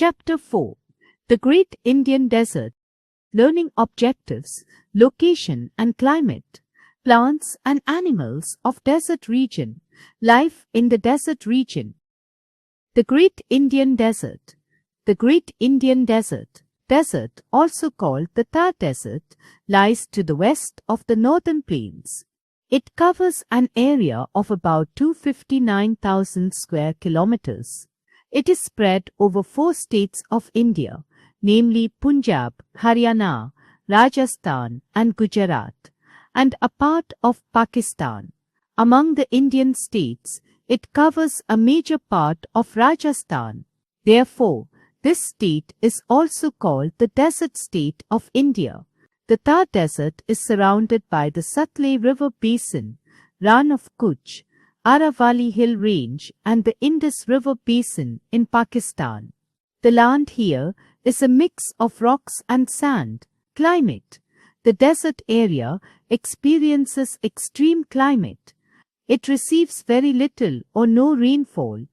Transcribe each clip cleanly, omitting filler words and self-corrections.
Chapter 4. The Great Indian Desert. Learning Objectives, Location and Climate. Plants and Animals of Desert Region. Life in the Desert Region. The Great Indian Desert. The Great Indian Desert, also called the Thar Desert, lies to the west of the northern plains. It covers an area of about 259,000 square kilometers. It is spread over 4 states of India, namely Punjab, Haryana, Rajasthan and Gujarat, and a part of Pakistan. Among the Indian states, it covers a major part of Rajasthan. Therefore, this state is also called the Desert State of India. The Thar Desert is surrounded by the Sutlej River Basin, Rann of Kutch, Aravalli Hill Range and the Indus River Basin in Pakistan. The land here is a mix of rocks and sand. Climate. The desert area experiences extreme climate. It receives very little or no rainfall.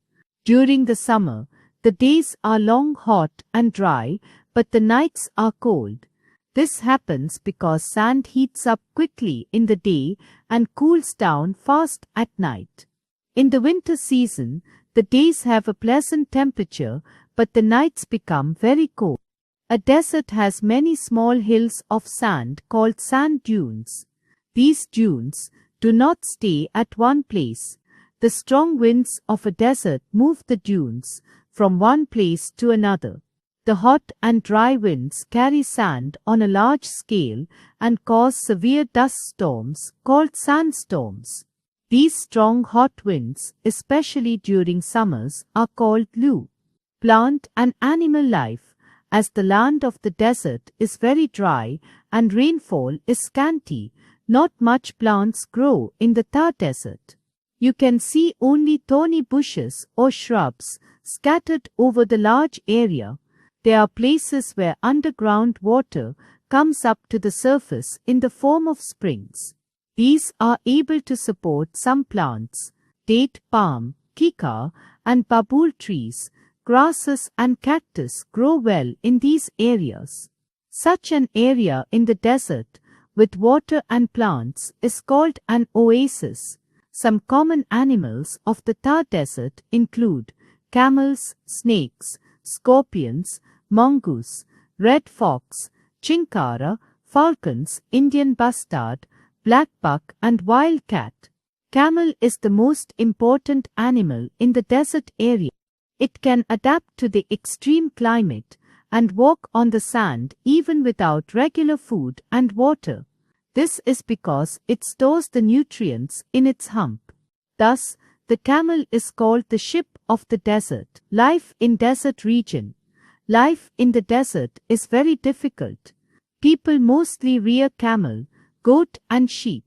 During the summer, the days are long, hot and dry, but the nights are cold. This happens because sand heats up quickly in the day and cools down fast at night. In the winter season, the days have a pleasant temperature, but the nights become very cold. A desert has many small hills of sand called sand dunes. These dunes do not stay at one place. The strong winds of a desert move the dunes from one place to another. The hot and dry winds carry sand on a large scale and cause severe dust storms called sandstorms. These strong hot winds, especially during summers, are called llu. Plant and animal life. As the land of the desert is very dry and rainfall is scanty, not much plants grow in the Thar Desert. You can see only thorny bushes or shrubs scattered over the large area. There are places where underground water comes up to the surface in the form of springs. These are able to support some plants. Date palm, kikar, and babool trees, grasses and cactus grow well in these areas. Such an area in the desert with water and plants is called an oasis. Some common animals of the Thar Desert include camels, snakes, scorpions, mongoose, red fox, chinkara, falcons, Indian bustard, black buck and wildcat. Camel is the most important animal in the desert area. It can adapt to the extreme climate and walk on the sand even without regular food and water. This is because it stores the nutrients in its hump. Thus, the camel is called the ship of the desert. Life in desert region. Life in the desert is very difficult. People mostly rear camel, goat and sheep.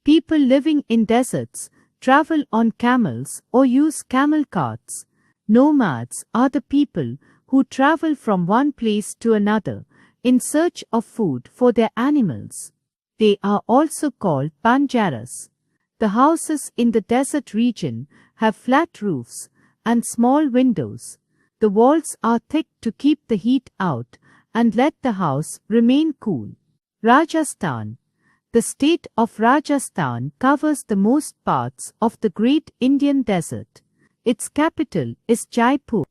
People living in deserts travel on camels or use camel carts. Nomads are the people who travel from one place to another in search of food for their animals. They are also called banjaras. The houses in the desert region have flat roofs and small windows. The walls are thick to keep the heat out and let the house remain cool. Rajasthan. The state of Rajasthan covers the most parts of the Great Indian Desert. Its capital is Jaipur,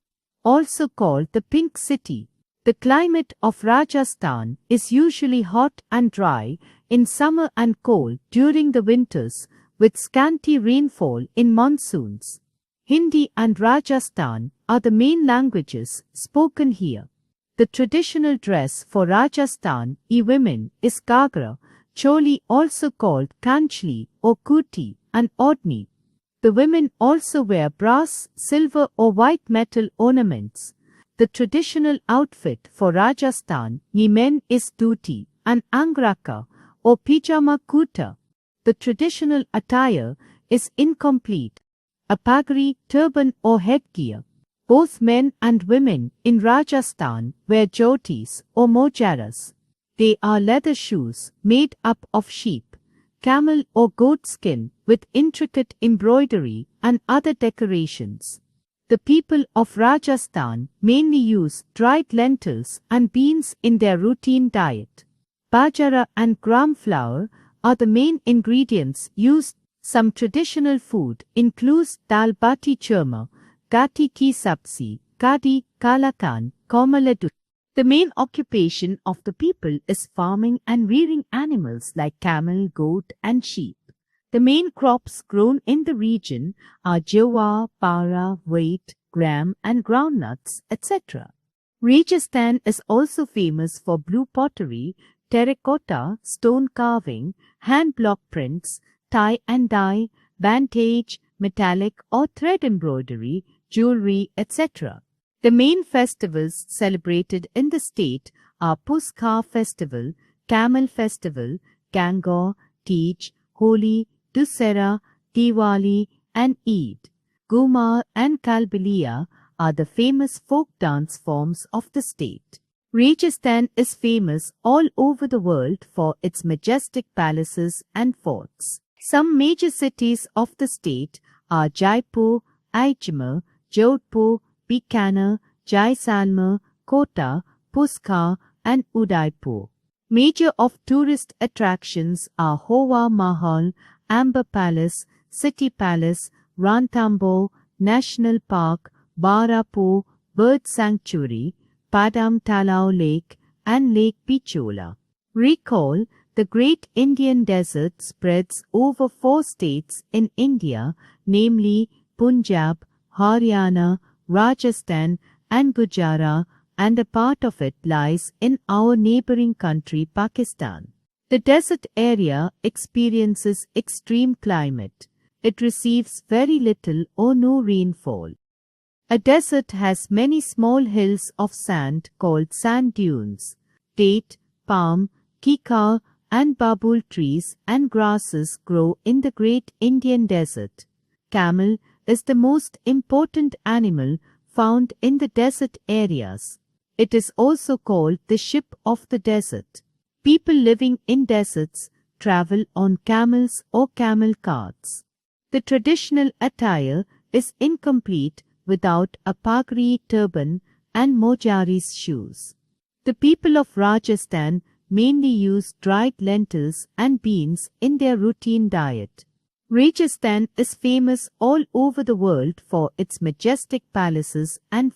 also called the Pink City. The climate of Rajasthan is usually hot and dry in summer and cold during the winters, with scanty rainfall in monsoons. Hindi and Rajasthan are the main languages spoken here. The traditional dress for Rajasthan women is gagra, choli also called kanchli or kuti, and odhni. The women also wear brass, silver or white metal ornaments. The traditional outfit for Rajasthan men is dhoti and angraka or pijama kurta. The traditional attire is incomplete. A pagri, turban or headgear. Both men and women in Rajasthan wear jyotis or mojaras. They are leather shoes made up of sheep, camel or goat skin with intricate embroidery and other decorations. The people of Rajasthan mainly use dried lentils and beans in their routine diet. Bajra and gram flour are the main ingredients used. Some traditional food includes dal bati churma, gati ki sabzi, kadi, kalakan, komaladu. The main occupation of the people is farming and rearing animals like camel, goat, and sheep. The main crops grown in the region are jowar, para, wheat, gram, and groundnuts, etc. Rajasthan is also famous for blue pottery, terracotta, stone carving, hand block prints, tie and dye, bandage, metallic or thread embroidery, jewelry, etc. The main festivals celebrated in the state are Puskar Festival, Camel Festival, Gangor, Tej, Holi, Dussehra, Diwali, and Eid. Gumar and Kalbiliya are the famous folk dance forms of the state. Rajasthan is famous all over the world for its majestic palaces and forts. Some major cities of the state are Jaipur, Ajmer, Jodhpur, Bikaner, Jaisalmer, Kota, Puskar, and Udaipur. Major of tourist attractions are Hawa Mahal, Amber Palace, City Palace, Ranthambore National Park, Barapur Bird Sanctuary, Padam Talao Lake, and Lake Pichola. Recall, the Great Indian Desert spreads over 4 states in India, namely Punjab, Haryana, Rajasthan, and Gujarat, and a part of it lies in our neighboring country Pakistan. The desert area experiences extreme climate. It receives very little or no rainfall. A desert has many small hills of sand called sand dunes. Date, palm, kikar, and babul trees and grasses grow in the Great Indian Desert. Camel is the most important animal found in the desert areas. It is also called the ship of the desert. People living in deserts travel on camels or camel carts. The traditional attire is incomplete without a pagri turban and mojaris shoes. The people of Rajasthan mainly use dried lentils and beans in their routine diet. Rajasthan is famous all over the world for its majestic palaces and